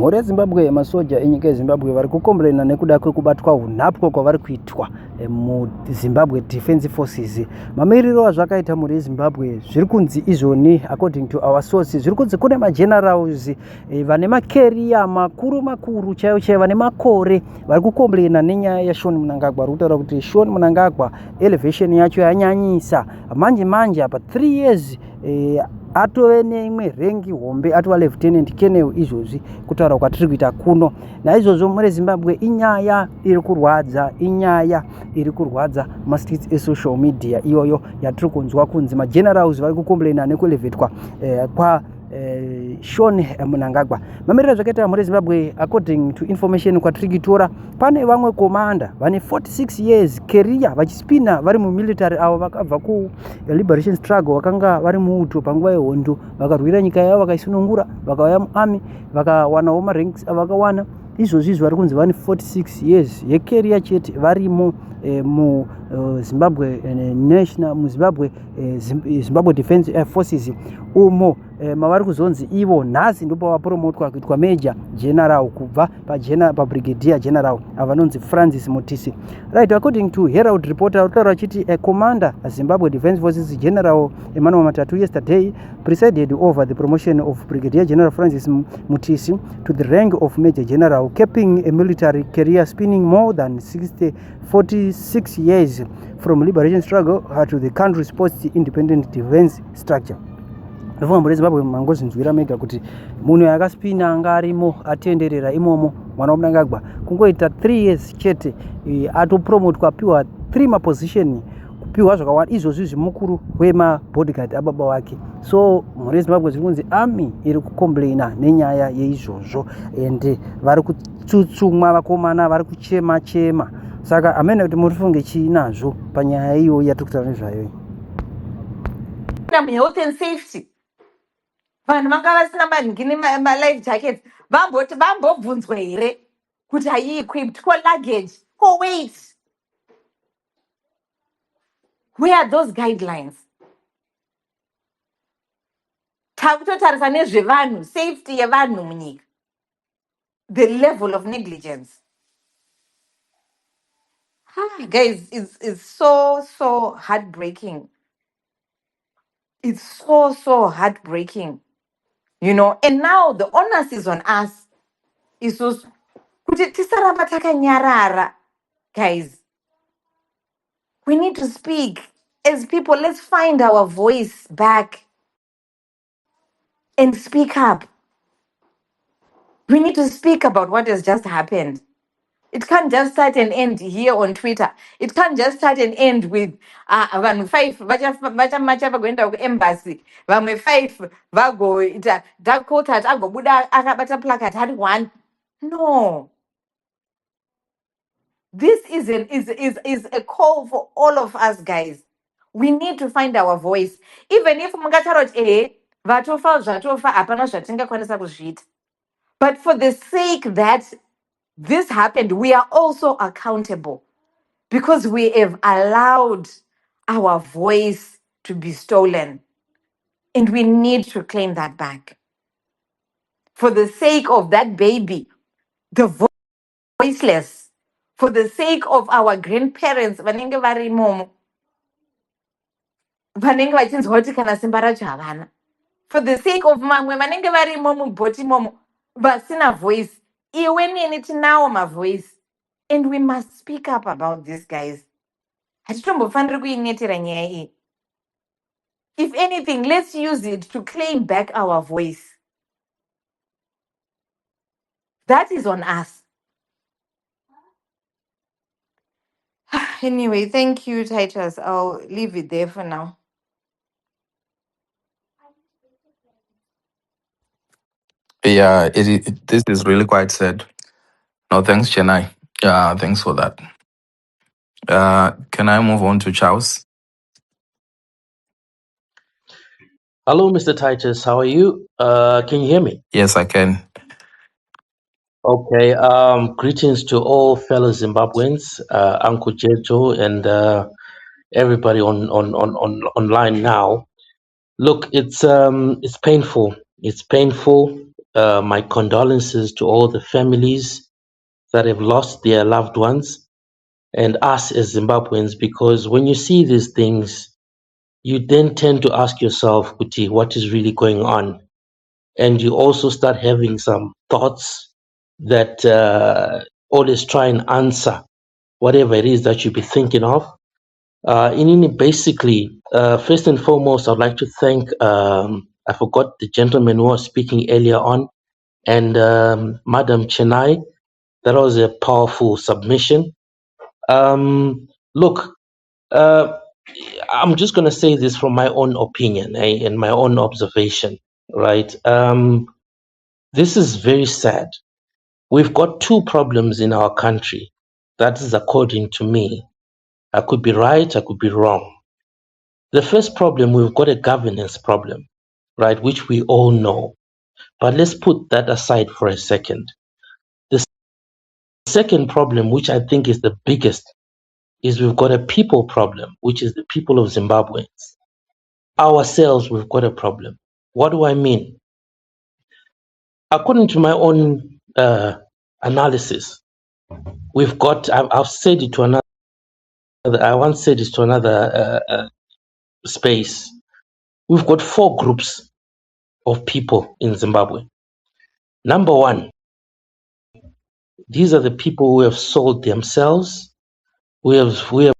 mhuri yeZimbabwe masoja enyika yeZimbabwe vari kukomborena nekuda kwekubatwa unhapwa kwavari kuitwa muZimbabwe Defense Forces. Mamiriro azvakaita mhuri yeZimbabwe zviri kunzi izvoni, according to our sources, zviri kunzi kune magenerals vane makeriya makuru chaivo vane makore vari kukomborena nenyaya yaSean Mnangagwa. Vari kutaura kuti Sean Mnangagwa elevation yacho yanyanyisa manje apa 3 years atove neimwe rengi hombe atova lieutenant colonel izvozvi kutaura kwatiri kuita kuno. Naizvozvo muri Zimbabwe inyaya iri kurwadza mastreets esocial media iyoyo yatiri kunzwa kunzi magenerals vari kukomborena nekuelevetwa kwa Sean Mnangagwa. Mamiriro zvakaita mhuri Zimbabwe, according to information kwatiri kutora, pane vamwe komanda vane 46 years career vachispina vari mumilitary avo vakabva ku liberation struggle vakanga vari muuto panguva yehondo vakarwira nyika yavo vakaisunungura vakauya muarmy vakawanawo maranks avakawana. Izvozvi vari kunzi vane 46 years yecareer chete varimo muZimbabwe Zimbabwe Defense Forces umo mavari kuzonzi ivo nhasi ndipo vapromotwa kuitwa major general kubva pabrigadier general avanonzi Francis Mutisi. Right, according to Herald Reporter, utaura chiti a commander Zimbabwe Defense Forces General Emmanuel Matatu yesterday presided over the promotion of Brigadier General Francis Mutisi to the rank of Major General, capping a military career spanning more than 46 years from liberation struggle to the country's post-independent defense structure. Ndofuna mhuri Zimbabwe mangozinzwira mega kuti munhu akaspina anga arimo atenderera imomo mwana waMnangagwa kungoita 3 years chete atopromotwa apiwa 3 maposition kupiwa zvakawanda izvozvi zvimukuru wemabodyguard ababa wake. So mhuri yeZimbabwe zviri kunzi army iri kukomborena nenyaya yeizvozvo ende vari kutsutsumwa vakomana vari kuchema. Saka amene kuti murifunge chiinazvo panyaya iyo yatiri kutaura nezvayo. Health and safety vanhu vanga vasina manhingini life jackets vambobvunzwa here kuti hai equipped ko luggage ko weight. Where are those guidelines? Takutotarisa nezvevanhu, safety yevanhu munyika, the level of negligence. Guys, it's so heartbreaking. It's so heartbreaking, you know. And now the onus is on us. It's so kuti tisaramba takanyarara. Guys, we need to speak as people. Let's find our voice back and speak up. We need to speak about what has just happened. It can't just start and end here on Twitter. It can't just start and end with vanhu 5 vachamacha vagoenda kuembassy, vamwe 5 vagoita Dakota agobuda akabata placard hari 1. No. This is a call for all of us, guys. We need to find our voice. Even if mungataura kuti vatofa zvatofa hapana zvatingakwanisa kuzviita. But for the sake that this happened, we are also accountable because we have allowed our voice to be stolen. And we need to claim that back. For the sake of that baby, the voiceless, for the sake of our grandparents, vanenge vari imomo, vanenge vachinzwa kuti kana simba racho havana, for the sake of mamwe vanenge vari imomo bhoti imomo vasina voice, iwe neni tinawo mavoice, and we must speak up about this, guys. Hatitombofaniri kuinetera nyaya iyi. If anything, let's use it to claim back our voice. That is on us. Anyway, thank you, Titus. I'll leave it there for now. Yeah, this is really quite sad. No, thanks, Chennai. Yeah, thanks for that. Can I move on to Charles? Hello, Mr. Titus. How are you? Can you hear me? Yes, I can. Okay. Greetings to all fellow Zimbabweans, Uncle Jejo, and everybody on online now. Look, it's painful. It's painful. my condolences to all the families that have lost their loved ones and us as Zimbabweans, because when you see these things, you then tend to ask yourself, Kuti, what is really going on? And you also start having some thoughts that always try and answer whatever it is that you be thinking of. Basically, first and foremost, I'd like to thank, I forgot the gentleman who was speaking earlier on, and Madam Chennai. That was a powerful submission. Look, I'm just going to say this from my own opinion and my own observation, right? This is very sad. We've got two problems in our country. That is according to me. I could be right, I could be wrong. The first problem, we've got a governance problem, right, which we all know. But let's put that aside for a second. The second problem, which I think is the biggest, is we've got a people problem, which is the people of Zimbabwe. Ourselves, we've got a problem. What do I mean? According to my own analysis, we've got, I've said it to another, I once said it to another space. We've got four groups of people in Zimbabwe. Number one, these are the people who have sold themselves, who have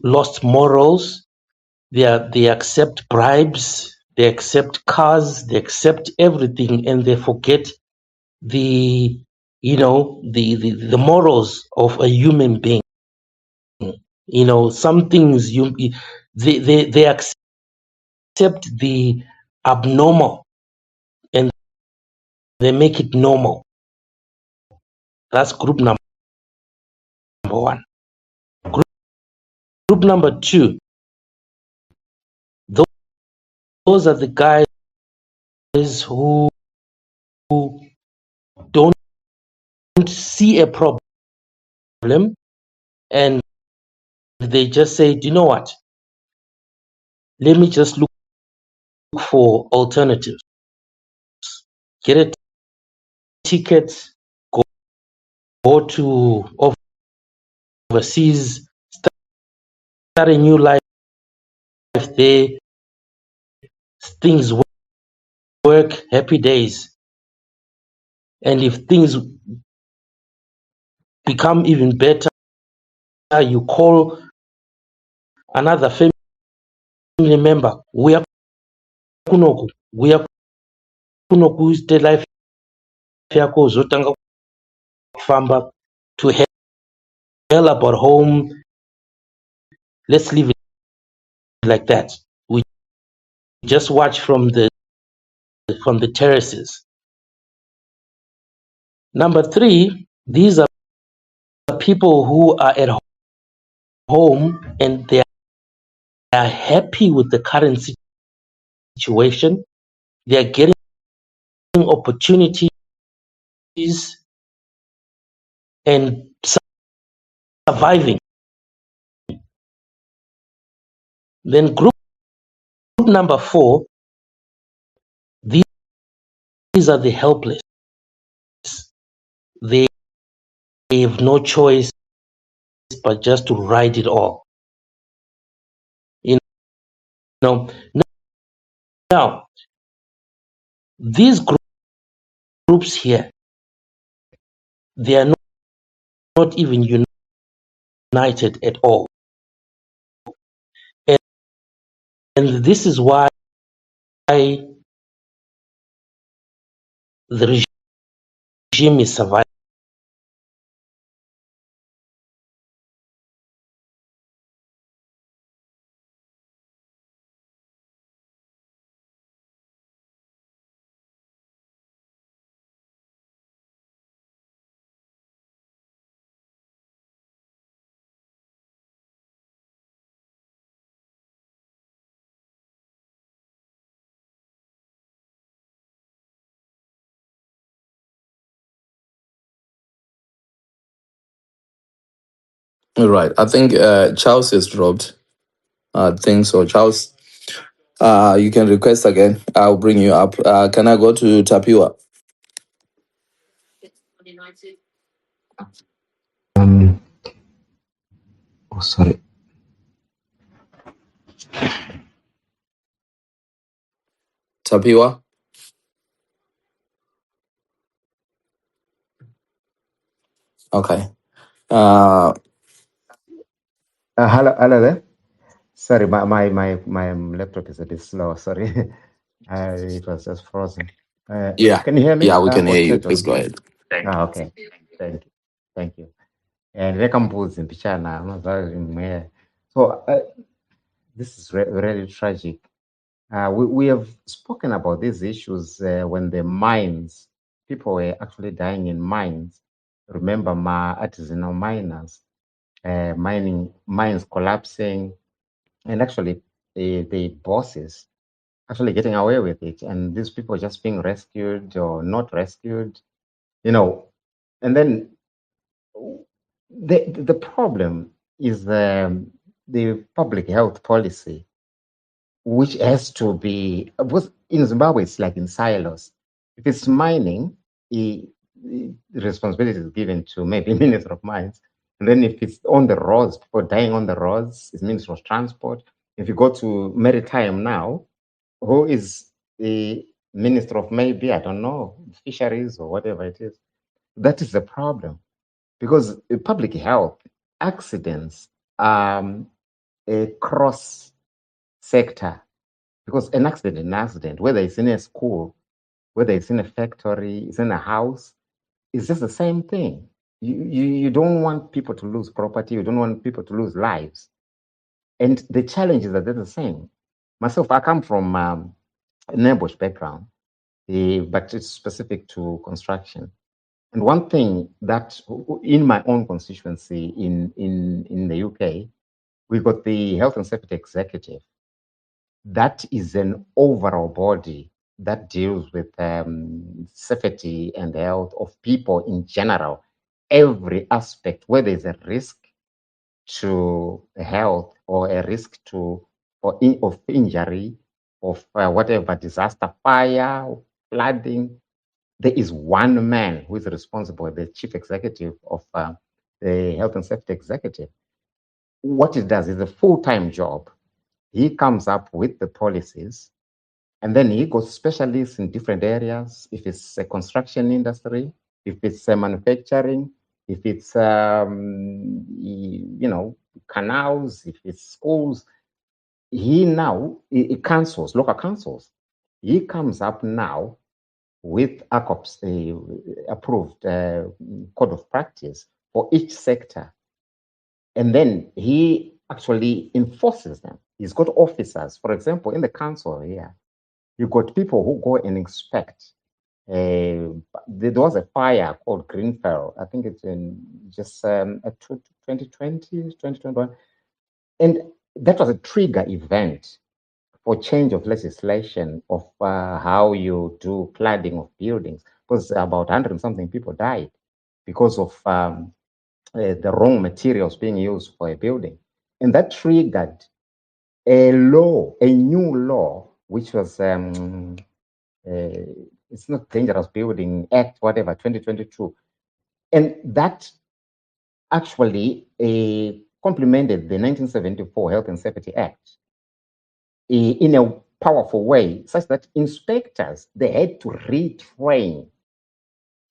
lost morals. They accept bribes, they accept cars, they accept everything, and they forget the morals of a human being. Some things they accept the abnormal and they make it normal. That's group number one. Group number two, those are the guys who don't see a problem and they just say, do you know what? Let me just look for alternatives. Get a ticket, go to overseas, start a new life there. Things work, happy days. And if things become even better, you call another family member. We are kunoku iste life yako zotanga kufamba to hell about home. Let's leave it like that. We just watch from the terraces. Number three, these are people who are at home and they are happy with the current situation. They are getting opportunities and surviving. Then group number four, these are the helpless. They have no choice but just to ride it all. You know, now these groups here, they are not even united at all. And this is why the regime is surviving. Right. I think Charles has dropped. I think so. Charles. You can request again. I'll bring you up. Can I go to Tapiwa? Oh, sorry. Tapiwa? Okay. Hello there. Sorry, my laptop is a bit slow. Sorry, it was just frozen. Yeah. Can you hear me? Yeah, we can hear you. Moderator? Please go ahead. Okay. Thank you. And Rekambuzi Mpichana, Mazari. So this is really tragic. We have spoken about these issues when the mines, people were actually dying in mines. Remember, artisanal miners, mines collapsing, and actually the bosses actually getting away with it, and these people just being rescued or not rescued, and then the problem is the public health policy, which has to be, because in Zimbabwe it's like in silos. If it's mining, the responsibility is given to maybe Minister of Mines. And then if it's on the roads, people dying on the roads, it's Minister of Transport. If you go to maritime now, who is the Minister of maybe, I don't know, fisheries or whatever it is? That is the problem. Because public health, accidents, a cross sector, because an accident is an accident, whether it's in a school, whether it's in a factory, it's in a house, it's just the same thing. You don't want people to lose property, you don't want people to lose lives. And the challenge is that they're the same. Myself, I come from a Bush background, but it's specific to construction. And one thing that in my own constituency in the UK, we've got the Health and Safety Executive. That is an overall body that deals with safety and health of people in general, every aspect, where there's a risk to health or a risk of injury, of whatever disaster, fire, flooding. There is one man who is responsible, the chief executive of the Health and Safety Executive. What it does is a full-time job. He comes up with the policies, and then he goes specialists in different areas. If it's a construction industry, if it's manufacturing, if it's canals, if it's schools, he councils, local councils. He comes up now with ACOP's approved code of practice for each sector, and then he actually enforces them. He's got officers, for example, in the council here. You've got people who go and inspect. There was a fire called Greenfell. I think it's in just 2020, 2021. And that was a trigger event for change of legislation of how you do cladding of buildings, because about 100 and something people died because of the wrong materials being used for a building. And that triggered a new law, which was it's not Dangerous Building Act, whatever, 2022. And that actually complemented the 1974 Health and Safety Act in a powerful way, such that inspectors, they had to retrain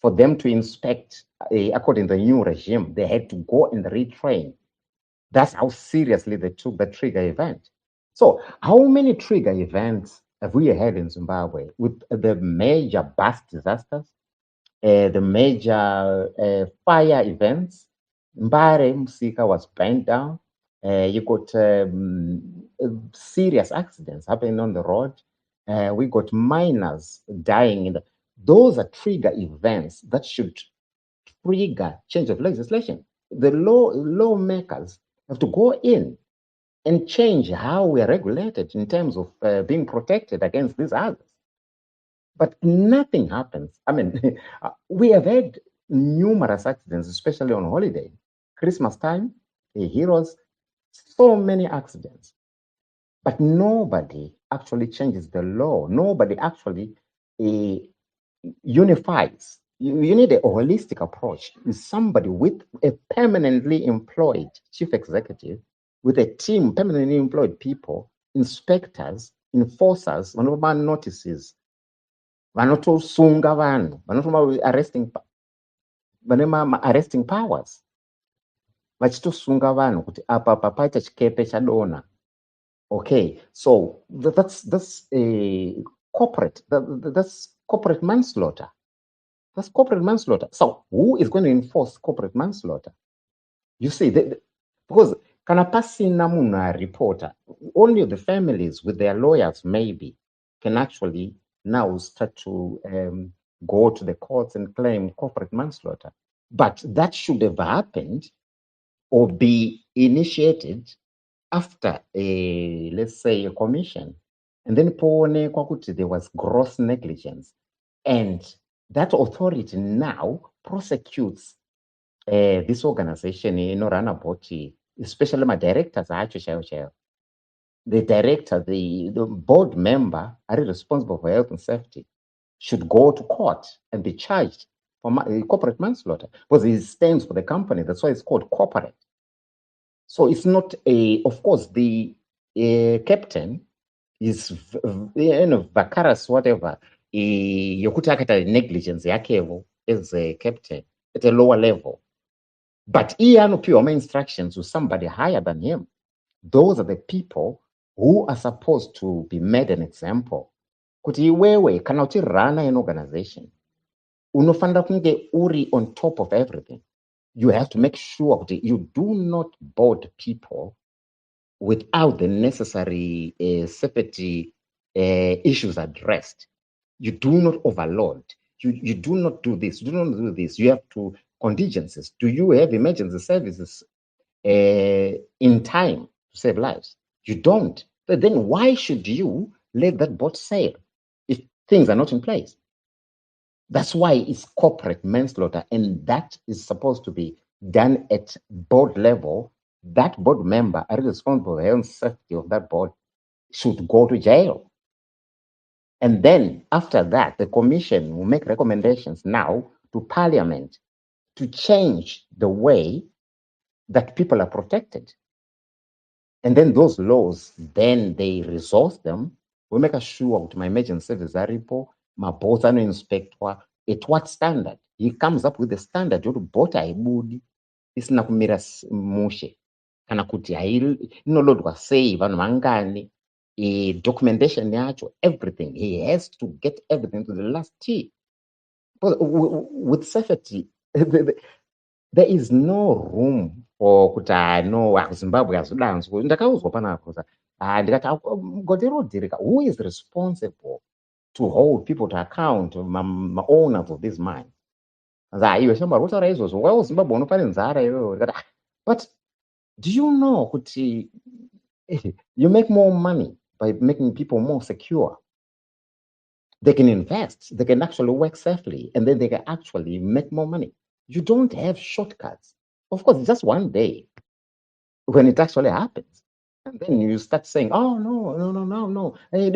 for them to inspect according to the new regime. They had to go and retrain. That's how seriously they took the trigger event. So how many trigger events have we had in Zimbabwe with the major bus disasters, the major fire events? Mbare Musika was burned down. You got serious accidents happening on the road. We got miners dying. Those are trigger events that should trigger change of legislation. The lawmakers have to go in and change how we are regulated in terms of being protected against these others. But nothing happens. I mean, we have had numerous accidents, especially on holiday, Christmas time, heroes, so many accidents. But nobody actually changes the law. Nobody actually unifies. You need a holistic approach. Somebody with a permanently employed chief executive, with a team, permanently employed people, inspectors, enforcers, vanova notices, vanotosunga vanhu, vanotoma arresting powers, vachitosunga vanhu kuti apa papaita chikepe chadonha. Okay, so that's a corporate. That's corporate manslaughter. That's corporate manslaughter. So who is going to enforce corporate manslaughter? You see, because kana pasina munhu aripota, only the families with their lawyers maybe can actually now start to go to the courts and claim corporate manslaughter. But that should have happened or be initiated after let's say, a commission. And then there was gross negligence. And that authority now prosecutes this organization run about, especially my directors. The director, the board member are responsible for health and safety should go to court and be charged for corporate manslaughter because he stands for the company. That's why it's called corporate. So it's not of course, the captain is vacarous, whatever, yokuti akaita negligence yakevo as a captain at a lower level. But iye anopiwa instructions to somebody higher than him. Those are the people who are supposed to be made an example. Kuti iwewe kana uchirana an organization, unofanira kunge uri on top of everything. You have to make sure that you do not board people without the necessary safety issues addressed. You do not overload. You do not do this. You do not do this. You have to contingencies. Do you have emergency services in time to save lives? You don't. But then why should you let that boat sail if things are not in place? That's why it's corporate manslaughter, and that is supposed to be done at board level. That board member are responsible for the health and safety of that board should go to jail. And then after that, the commission will make recommendations now to parliament to change the way that people are protected. And then those laws, then they resource them. We make sure that my emergency service aripo, my boats are inspector, at what standard? He comes up with the standard yokuti boat haibudi isina kumira mushe kana kuti inolodwa sei, vanhu vangani, documentation yacho, everything. He has to get everything to the last T. But with safety, there is no room for kuti no Zimbabwe azodanzwa. Ndakauzwa panapa ndikati goderodirika, who is responsible to hold people to account, my owners of these mines? Iwe shamba rotaura izvozvo, waiwo Zimbabwe unopane nzara iwewe. But do you know kuti you make more money by making people more secure? They can invest, they can actually work safely, and then they can actually make more money. You don't have shortcuts. Of course, just one day when it actually happens. And then you start saying, oh, no. We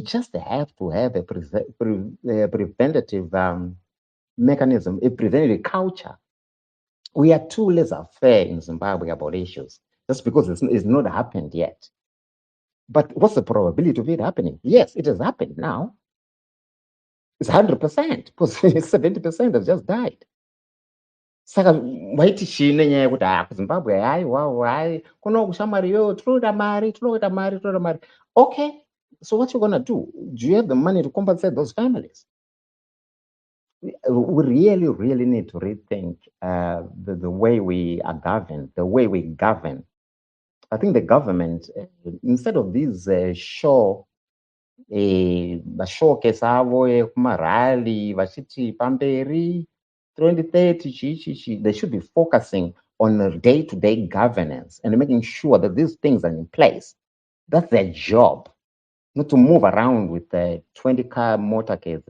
just have to have a preventative mechanism, a preventative culture. We are too laissez-faire in Zimbabwe about issues, just because it's not happened yet. But what's the probability of it happening? Yes, it has happened now. It's 100%, because 70% have just died. Saka waiti chine nyaya yekuti kuZimbabwe hai kuno kushamari tinoda mari. Okay, so what you gonna do? Do you have the money to compensate those families? We really need to rethink the way we are governed, the way we govern. I think the government, instead of these mashowcase avo ekumarali vachiti pamberi 2030 they should be focusing on a day-to-day governance and making sure that these things are in place. That's their job, not to move around with 20-car motorcades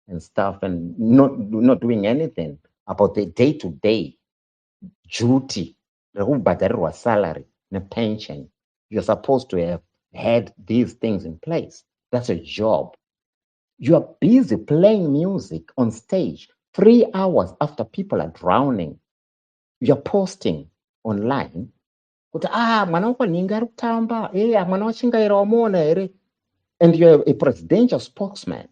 and stuff and not doing anything about the day-to-day duty, rekubhadharirwa salary, pension. you're supposed to have had these things in place. That's a job. You are busy playing music on stage 3 hours after people are drowning. You're posting online. Mwana wakwaninga ari kutamba, mwana wachingaira wamuona here. And you're a presidential spokesman.